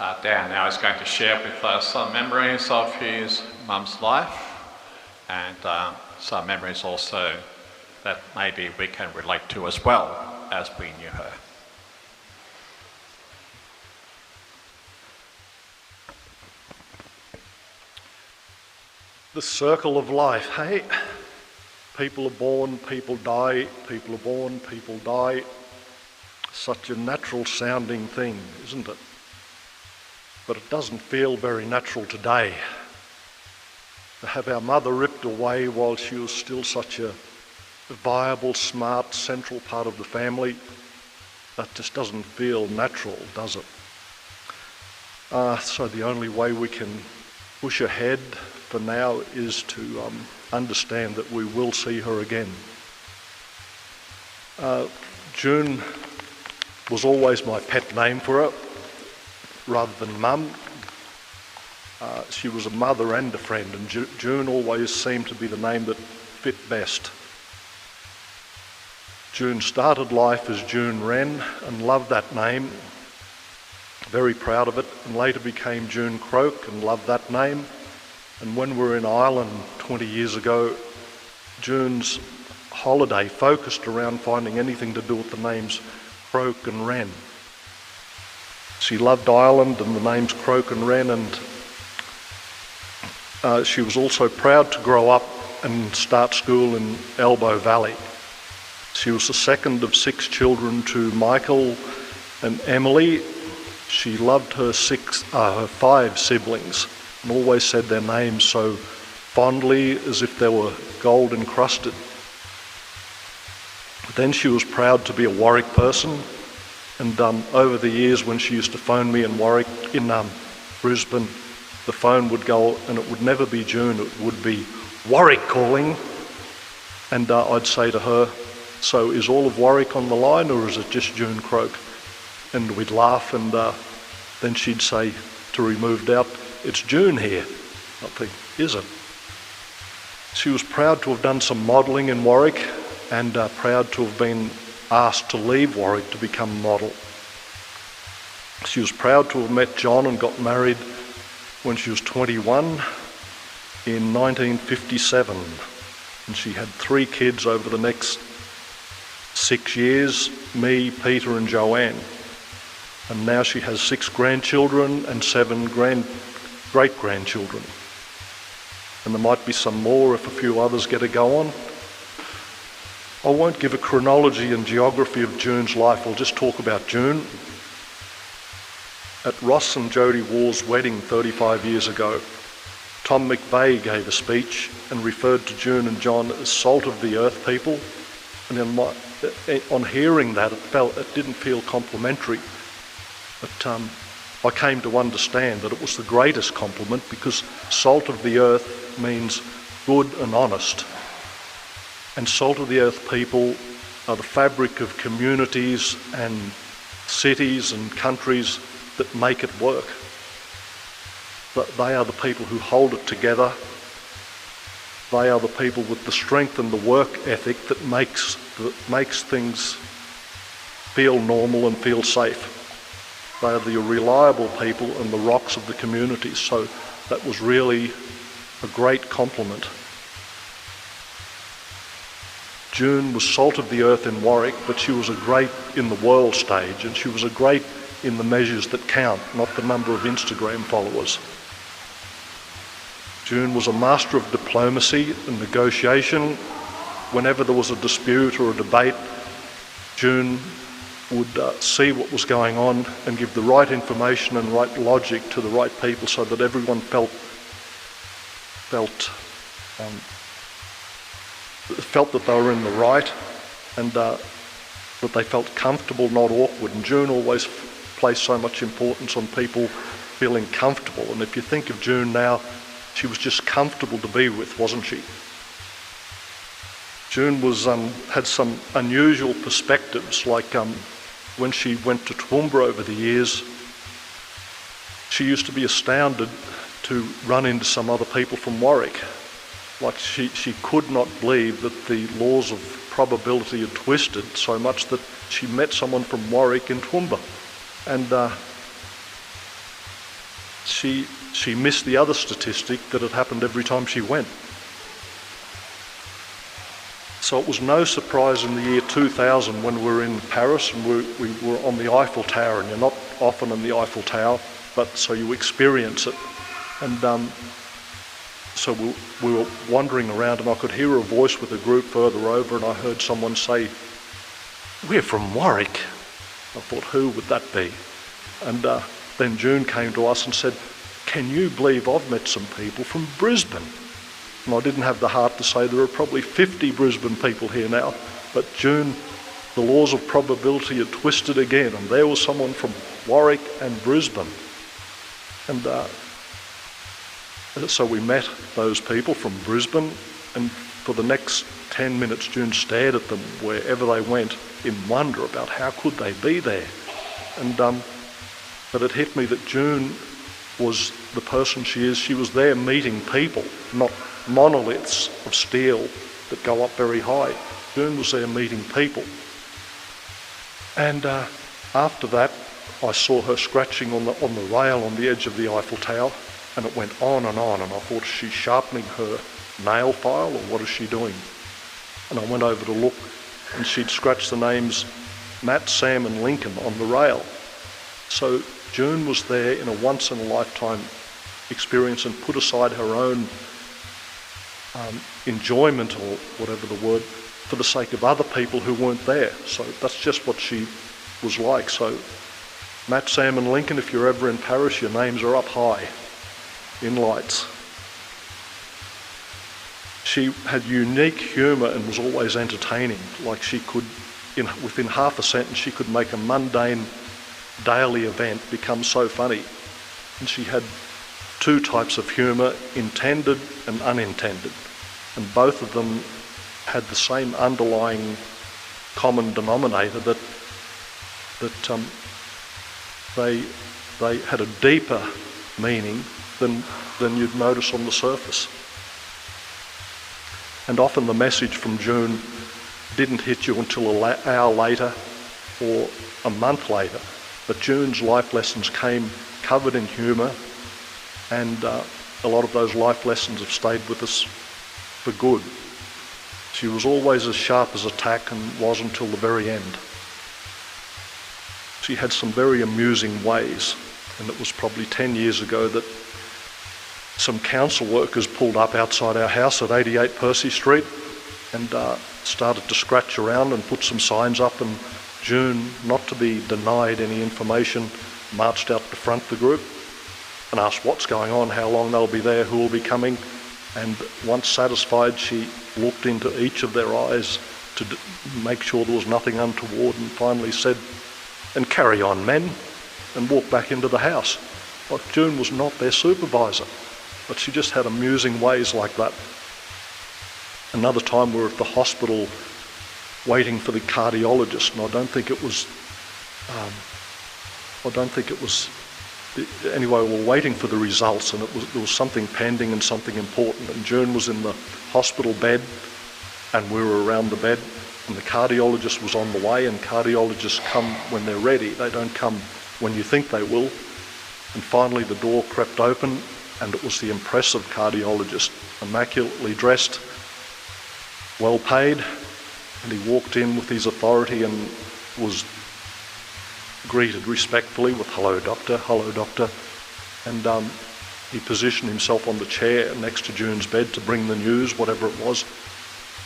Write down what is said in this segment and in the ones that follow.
Dan now is going to share with us some memories of his mum's life and some memories also that maybe we can relate to as well as we knew her. The circle of life, hey? People are born, people die, people are born, people die. Such a natural sounding thing, isn't it? But it doesn't feel very natural today. To have our mother ripped away while she was still such a viable, smart, central part of the family, that just doesn't feel natural, does it? So the only way we can push ahead for now is to understand that we will see her again. June was always my pet name for her, rather than Mum. She was a mother and a friend, and June always seemed to be the name that fit best. June started life as June Wren and loved that name, very proud of it, and later became June Croke and loved that name. And when we were in Ireland 20 years ago, June's holiday focused around finding anything to do with the names Croke and Wren. She loved Ireland and the names Croke and Wren, and she was also proud to grow up and start school in Elbow Valley. She was the second of 6 children to Michael and Emily. She loved her 5 siblings and always said their names so fondly as if they were gold encrusted. Then she was proud to be a Warwick person, and over the years when she used to phone me in Warwick, in Brisbane, the phone would go and it would never be June, it would be Warwick calling, and I'd say to her, "So is all of Warwick on the line or is it just June Croke?" And we'd laugh, and then she'd say, to remove doubt, "It's June here." I'd think, "Is it?" She was proud to have done some modelling in Warwick and proud to have been asked to leave Warwick to become a model. She was proud to have met John and got married when she was 21 in 1957. And she had 3 kids over the next 6 years, me, Peter and Joanne. And now she has 6 grandchildren and 7 great-grandchildren. And there might be some more if a few others get a go on. I won't give a chronology and geography of June's life, I'll just talk about June. At Ross and Jodie Waugh's wedding 35 years ago, Tom McVeigh gave a speech and referred to June and John as salt of the earth people. And on hearing that, it didn't feel complimentary. But I came to understand that it was the greatest compliment, because salt of the earth means good and honest. And salt of the earth people are the fabric of communities and cities and countries that make it work. But they are the people who hold it together. They are the people with the strength and the work ethic that makes things feel normal and feel safe. They are the reliable people and the rocks of the community. So that was really a great compliment. June was salt of the earth in Warwick, but she was a great in the world stage, and she was a great in the measures that count, not the number of Instagram followers. June was a master of diplomacy and negotiation. Whenever there was a dispute or a debate, June would see what was going on and give the right information and right logic to the right people so that everyone felt that they were in the right, and that they felt comfortable, not awkward. And June always placed so much importance on people feeling comfortable. And if you think of June now, she was just comfortable to be with, wasn't she? June had some unusual perspectives, like when she went to Toowoomba over the years, she used to be astounded to run into some other people from Warwick. Like she could not believe that the laws of probability had twisted so much that she met someone from Warwick in Toowoomba. And she missed the other statistic that it happened every time she went. So it was no surprise in the year 2000 when we were in Paris and we were on the Eiffel Tower, and you're not often in the Eiffel Tower, but so you experience it. And so we were wandering around, and I could hear a voice with a group further over, and I heard someone say, "We're from Warwick." I thought, who would that be? And then June came to us and said, "Can you believe I've met some people from Brisbane?" And I didn't have the heart to say there are probably 50 Brisbane people here now, but June, the laws of probability had twisted again, and there was someone from Warwick and Brisbane. And so we met those people from Brisbane, and for the next 10 minutes June stared at them wherever they went in wonder about how could they be there. And but it hit me that June was the person she is. She was there meeting people, not monoliths of steel that go up very high. June was there meeting people. And after that, I saw her scratching on the rail on the edge of the Eiffel Tower, and it went on, and I thought, is she sharpening her nail file, or what is she doing? And I went over to look, and she'd scratched the names Matt, Sam and Lincoln on the rail. So June was there in a once-in-a-lifetime experience and put aside her own enjoyment, or whatever the word, for the sake of other people who weren't there. So that's just what she was like. So Matt, Sam and Lincoln, if you're ever in Paris, your names are up high in lights. She had unique humour and was always entertaining. Like she could, within half a sentence, she could make a mundane daily event become so funny. And she had two types of humour, intended and unintended. And both of them had the same underlying common denominator, that they had a deeper meaning than you'd notice on the surface. And often the message from June didn't hit you until an hour later or a month later. But June's life lessons came covered in humour, and a lot of those life lessons have stayed with us for good. She was always as sharp as a tack and was until the very end. She had some very amusing ways, and it was probably 10 years ago that some council workers pulled up outside our house at 88 Percy Street and started to scratch around and put some signs up, and June, not to be denied any information, marched out the front of the group and asked what's going on, how long they'll be there, who will be coming, and once satisfied, she looked into each of their eyes to make sure there was nothing untoward, and finally said, "And carry on, men," and walked back into the house. Like, June was not their supervisor, but she just had amusing ways like that. Another time we were at the hospital waiting for the cardiologist, and I don't think it was, anyway, we were waiting for the results, and there was something pending and something important, and June was in the hospital bed and we were around the bed, and the cardiologist was on the way, and cardiologists come when they're ready. They don't come when you think they will. And finally the door crept open, and it was the impressive cardiologist, immaculately dressed, well paid, and he walked in with his authority and was greeted respectfully with hello doctor, and he positioned himself on the chair next to June's bed to bring the news, whatever it was.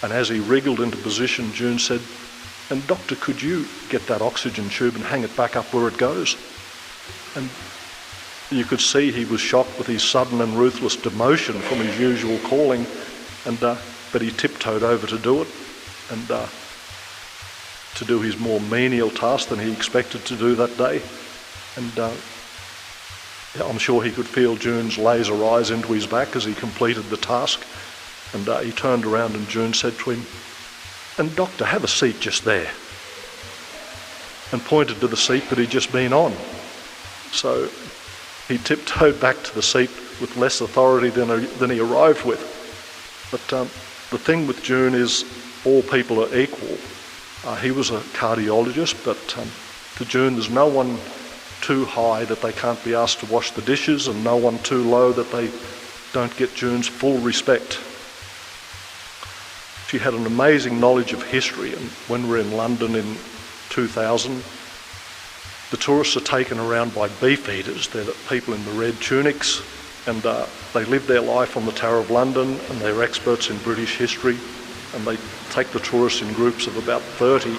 And as he wriggled into position, June said, "And doctor, could you get that oxygen tube and hang it back up where it goes?" And you could see he was shocked with his sudden and ruthless demotion from his usual calling, and but he tiptoed over to do it, and to do his more menial task than he expected to do that day. And I'm sure he could feel June's laser eyes into his back as he completed the task. And he turned around and June said to him, "And doctor, have a seat just there," and pointed to the seat that he'd just been on. So he tiptoed back to the seat with less authority than he arrived with. But the thing with June is all people are equal. He was a cardiologist, but to June there's no one too high that they can't be asked to wash the dishes, and no one too low that they don't get June's full respect. She had an amazing knowledge of history, and when we were in London in 2000, the tourists are taken around by beefeaters. They're the people in the red tunics, and they live their life on the Tower of London, and they're experts in British history, and they take the tourists in groups of about 30,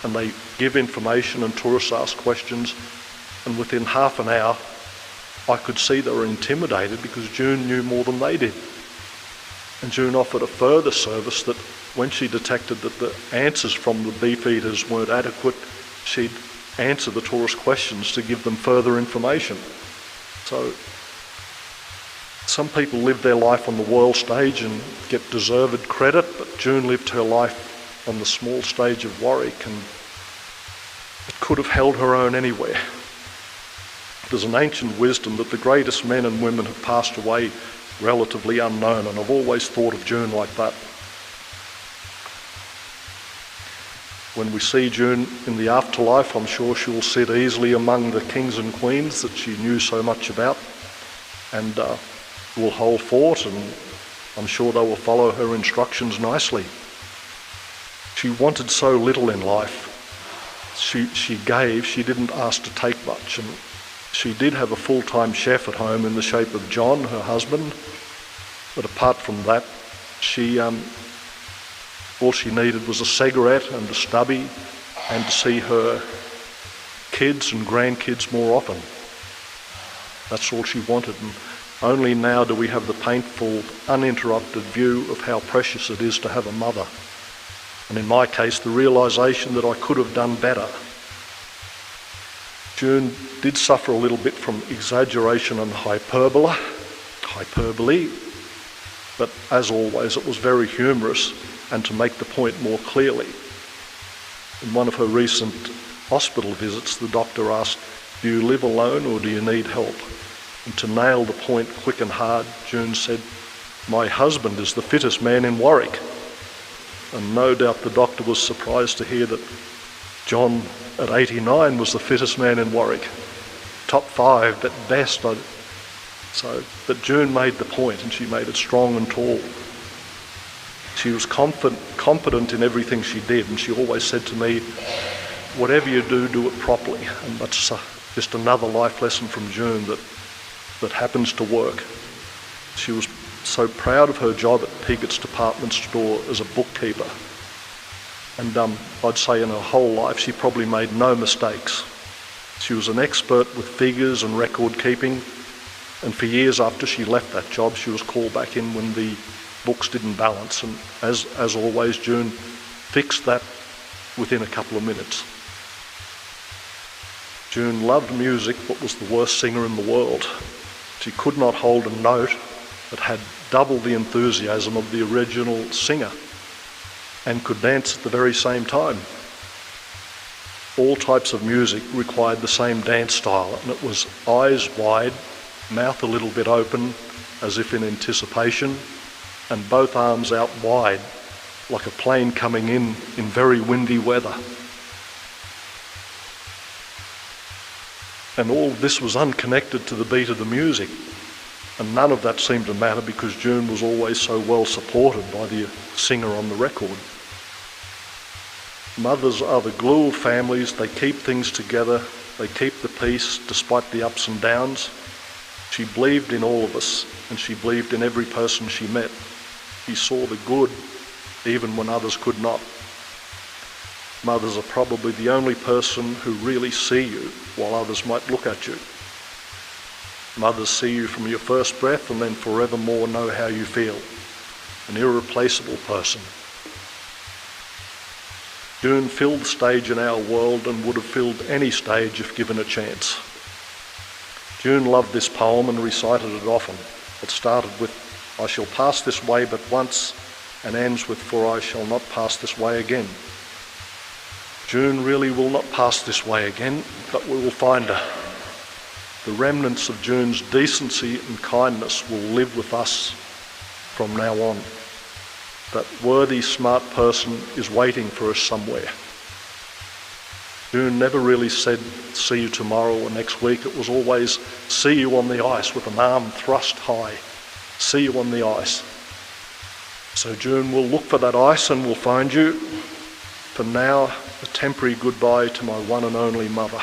and they give information and tourists ask questions, and within half an hour I could see they were intimidated because June knew more than they did. And June offered a further service that when she detected that the answers from the beefeaters weren't adequate, she'd answer the tourist questions to give them further information. So some people live their life on the world stage and get deserved credit, but June lived her life on the small stage of Warwick, and it could have held her own anywhere. There's an ancient wisdom that the greatest men and women have passed away relatively unknown, and I've always thought of June like that. When we see June in the afterlife, I'm sure she'll sit easily among the kings and queens that she knew so much about, and will hold fort, and I'm sure they will follow her instructions nicely. She wanted so little in life. She gave, she didn't ask to take much, and she did have a full-time chef at home in the shape of John, her husband, but apart from that, all she needed was a cigarette and a stubby, and to see her kids and grandkids more often. That's all she wanted, and only now do we have the painful, uninterrupted view of how precious it is to have a mother. And in my case, the realisation that I could have done better. June did suffer a little bit from exaggeration and hyperbole, but as always, it was very humorous and to make the point more clearly. In one of her recent hospital visits, the doctor asked, "Do you live alone or do you need help?" And to nail the point quick and hard, June said, "My husband is the fittest man in Warwick." And no doubt the doctor was surprised to hear that John at 89 was the fittest man in Warwick. Top 5 at best. But June made the point, and she made it strong and tall. She was competent in everything she did, and she always said to me, "Whatever you do, do it properly." And that's just another life lesson from June that happens to work. She was so proud of her job at Peakett's department store as a bookkeeper. And I'd say in her whole life she probably made no mistakes. She was an expert with figures and record keeping, and for years after she left that job she was called back in when the books didn't balance, and as always June fixed that within a couple of minutes. June loved music but was the worst singer in the world. She could not hold a note that had double the enthusiasm of the original singer, and could dance at the very same time. All types of music required the same dance style, and it was eyes wide, mouth a little bit open as if in anticipation, and both arms out wide like a plane coming in very windy weather. And all this was unconnected to the beat of the music, and none of that seemed to matter because June was always so well supported by the singer on the record. Mothers are the glue of families. They keep things together. They keep the peace despite the ups and downs. She believed in all of us, and she believed in every person she met. She saw the good even when others could not. Mothers are probably the only person who really see you while others might look at you. Mothers see you from your first breath and then forevermore know how you feel. An irreplaceable person. June filled the stage in our world and would have filled any stage if given a chance. June loved this poem and recited it often. It started with, "I shall pass this way but once," and ends with, "For I shall not pass this way again." June really will not pass this way again, but we will find her. The remnants of June's decency and kindness will live with us from now on. That worthy, smart person is waiting for us somewhere. June never really said, see you tomorrow or next week. It was always, see you on the ice with an arm thrust high. See you on the ice. So June will look for that ice and will find you. For now, a temporary goodbye to my one and only mother.